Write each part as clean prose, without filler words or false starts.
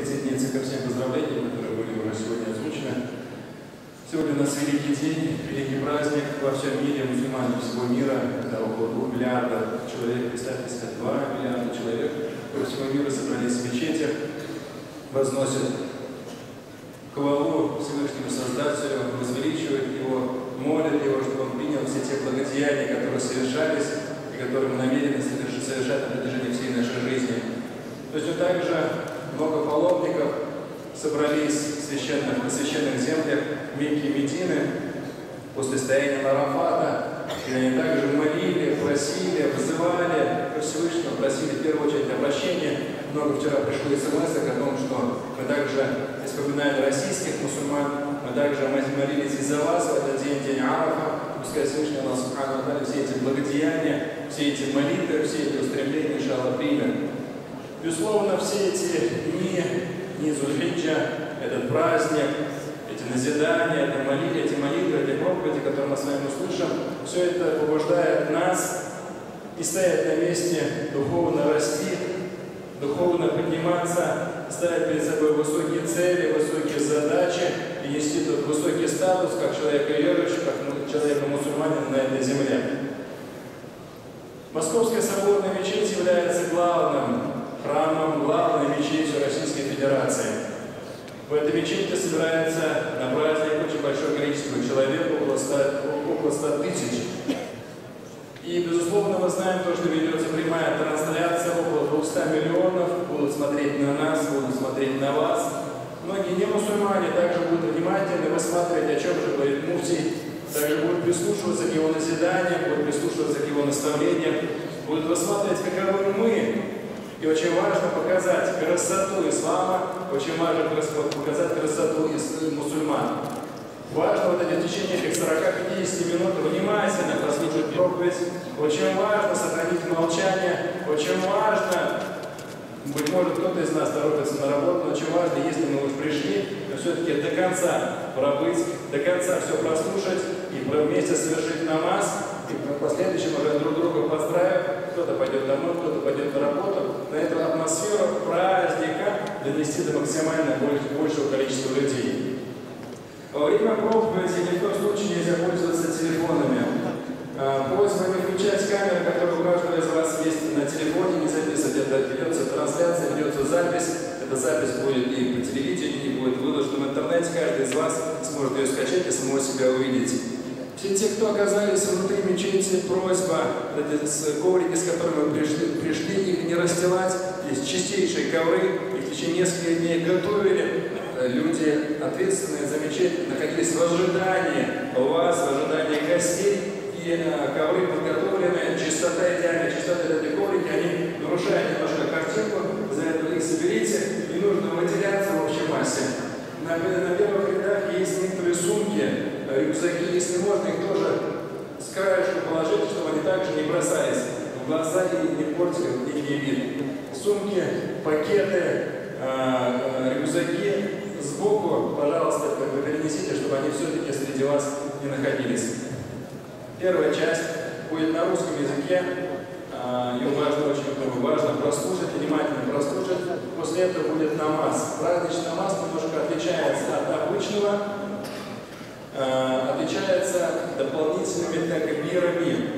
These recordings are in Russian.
присоединиться ко всем поздравлениям, которые были уже сегодня озвучены. Сегодня у нас великий день, великий праздник во всем мире, мусульмане всего мира. Это около 2 миллиардов человек, представьте себе, 2 миллиарда человек по всему миру собрались в мечетях, возносят хвалу Всевышнему Создателю, возвеличивают Его, молят Его, чтобы Он принял все те благодеяния, которые совершались и которые мы намерены совершать на протяжении всей нашей жизни. Точно так же много паломников собрались в священных землях Мекки и Медины после стояния Арафата, и они также молили, просили, вызывали Всевышнего, просили в первую очередь обращения. Много вчера пришло смс о том, что мы также вспоминали российских мусульман, мы также молились и за вас в этот день, день Арафа. Пускай Всевышний Аллах Субхану ва Тааля все эти благодеяния, все эти молитвы, все эти устремления, иншаллах, примет. Безусловно, все эти дни Зуль-Хиджа, этот праздник, эти назидания, эти молитвы, эти проповеди, которые мы с вами услышим, все это побуждает нас и стоять на месте, духовно расти, духовно подниматься, ставить перед собой высокие цели, высокие задачи и нести тот высокий статус, как человека верующего, как человека мусульманина на этой земле. Московская соборная мечеть является главным храмом, главной мечетью Российской Федерации. В этой мечети собирается на праздник очень большое количество человек, около 100 тысяч. И, безусловно, мы знаем то, что ведется прямая трансляция, около 200 миллионов будут смотреть на нас, будут смотреть на вас. Многие не мусульмане также будут внимательно высматривать, о чем же говорит муфтий, также будут прислушиваться к его назиданиям, будут прислушиваться к его наставлениям, будут высматривать, каковы мы. И очень важно показать красоту ислама, очень важно показать красоту мусульман. Важно вот эти в течение этих 40-50 минут внимательно прослушать проповедь. Очень важно сохранить молчание. Очень важно, быть может, кто-то из нас торопится на работу, но очень важно, если мы уж пришли, то все-таки до конца пробыть, до конца все прослушать и вместе совершить намаз. И в последующем уже друг друга поздравив, кто-то пойдет домой, кто-то пойдет на работу, на эту атмосферу праздника донести до максимально большего количества людей. Во время проповеди ни в коем случае нельзя пользоваться телефонами. Просьба не включать камеры, которые у каждого из вас есть на телефоне, не записывать. Это ведется трансляция, ведется запись. Эта запись будет и по телевидению, и будет выложена в интернете. Каждый из вас сможет ее скачать и самого себя увидеть. Все те, кто оказались внутри мечети, просьба, эти коврики, с которыми мы пришли, их не расстилать. Есть чистейшие ковры, их в течение нескольких дней готовили. Люди, ответственные за мечеть, находились в ожидании вас, в ожидании гостей. И ковры подготовлены, чистота идеальная, чистота этой коврики, они нарушают немножко картинку, за это их соберите, не нужно выделяться в общей массе. На первых рядах есть некоторые сумки, рюкзаки, если можно, их тоже с краешку положить, чтобы они также не бросались в глаза и не портили некий вид. Сумки, пакеты, рюкзаки сбоку, пожалуйста, как бы перенесите, чтобы они все-таки среди вас не находились. Первая часть будет на русском языке, ее очень важно прослушать, внимательно прослушать. После этого будет намаз. Праздничный намаз немножко отличается от обычного, отличается дополнительными такбирами.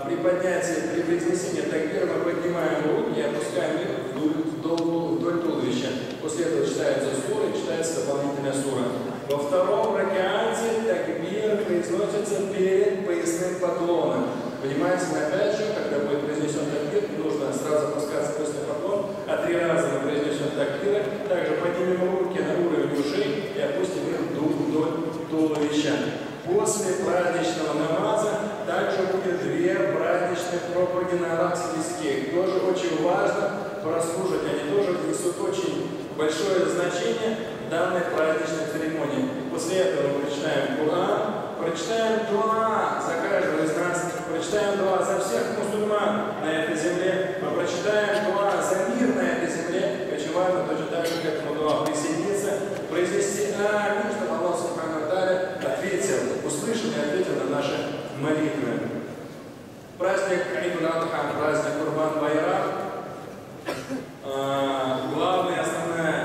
При поднятии, при произнесении такбира мы поднимаем руки и опускаем их вдоль туловища. После этого читается сура и читается дополнительная сура. Во втором ракаате такбир произносится перед поясным поклоном. Внимательно, опять же, когда будет произнесен такбир, нужно сразу опускаться после поклона, а 3 раза мы произнесем такбир, также поднимем руки на уровень ушей и опустим их вдоль туловища. После праздничного намаза также будет 2 праздничных проповеди на арабском языке. Тоже очень важно прослушать, они тоже несут очень большое значение данной праздничной церемонии. После этого мы прочитаем Коран, прочитаем дуа за каждого из нас, прочитаем дуа за всех мусульман на этой земле, мы прочитаем дуа за мир на этой земле. Очень важно точно так же, как мы дуа присоединиться, произнести аминь, чтобы Аллах Субхану ва Тааля ответил, услышал и ответил на наши молитвы. Праздник Идул-Адха, праздник Курбан-Байрам. Главная, основная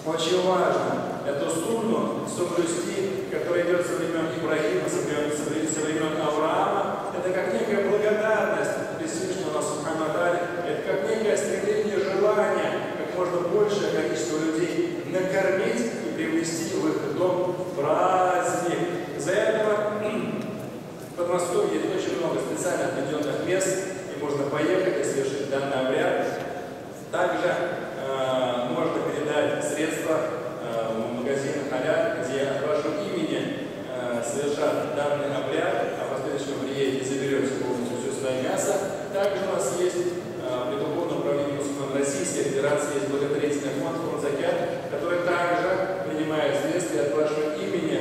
очень важно эту сунну соблюсти, которая идет со времен Ибрахима, со времен Авраама. Это как некая благодарность Всевышнему Аллаху Субхану ва Тааля, это как некое стремление, желание как можно большее количество людей накормить и привнести в их дом праздник. Из-за этого в Подмосковье есть очень много специально отведенных мест, и можно поехать и совершить данный обряд. Также можно передать средства в магазин «Халяк», где от вашего имени совершат данный обряд, а в последующем приедете и заберете полностью все свое мясо. Также у нас есть при Духовном управлении Мусульман Российской Федерации есть благотворительный фонд «Закят», который также принимает средства от вашего имени,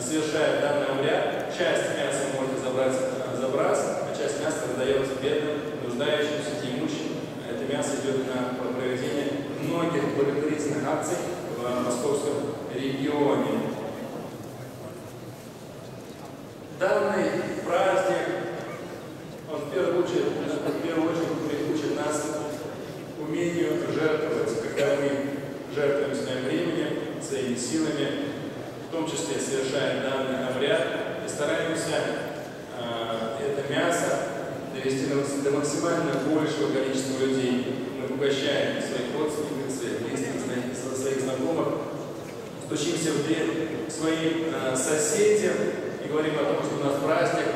совершает данный обряд. Часть мяса можете забрать, а часть мяса выдается бедным, нуждающимся, неимущим. Это мясо идет на проведение многих благотворительных акций в московском регионе. Данный праздник, он в первую очередь учит нас умению жертвовать, когда мы жертвуем своим временем, своими силами, в том числе совершаем данный обряд и стараемся это мясо довести до максимально большего количества людей. Мы угощаем своих родственников, своих близких, своих знакомых, стучимся в дверь к своим соседям и говорим о том, что у нас праздник,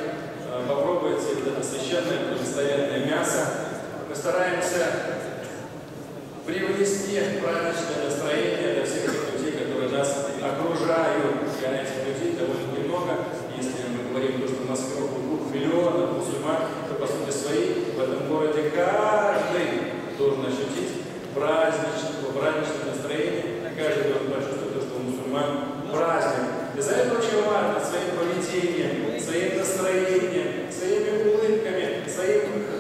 попробуйте вот это священное, благословенное мясо. Мы стараемся привнести праздничное настроение для всех тех людей, которые нас окружают. А этих людей довольно немного. Если мы говорим, что в Москве около 2 миллионов мусульман, то по сути своей в этом городе каждый должен ощутить праздничное настроение, каждый должен почувствовать, что у мусульман праздник. И за это очень важно своим поведением, своим настроением, своими улыбками, своими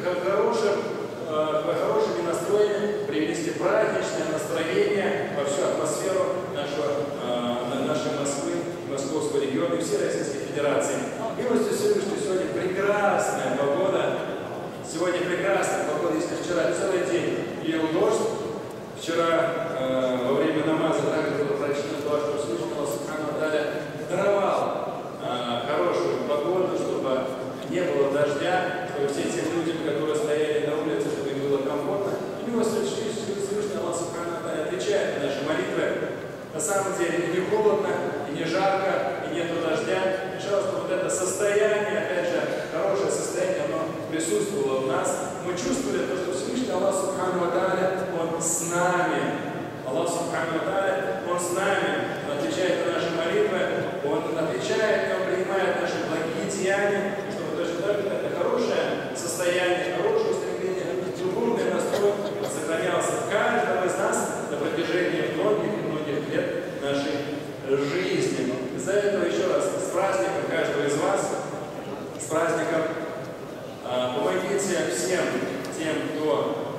хорошими настроями привнести праздничное настроение во всю атмосферу нашей Москвы, Московского региона и всей Российской Федерации. Милостью Всевышнего, сегодня прекрасная погода. Сегодня прекрасная погода, если вчера целый день лил дождь, вчера во время намаза также было прочтено то, что Всевышний Аллах Субхану ва Тааля даровал хорошую погоду, чтобы не было дождя, чтобы все те люди, которые стояли на улице, чтобы им было комфортно. И милостью Всевышний Аллах Субхану ва Тааля отвечает на наши молитвы. На самом деле и не холодно, и не жарко, и нету дождя. Пожалуйста, вот это состояние, опять же, хорошее состояние, оно присутствовало в нас. Мы чувствовали то, что Всевышний Аллах Субхану ва Тааля, Он с нами. Аллах Субхану ва Тааля, Он с нами. Он отвечает на наши молитвы, Он отвечает, Он принимает наши благие деяния, чтобы точно так же это хорошее состояние, хорошее устремление, духовный настрой сохранялся в каждом из нас на протяжении многих лет нашей жизни. Из-за этого еще раз с праздником каждого из вас, с праздником. Помогите всем тем, кто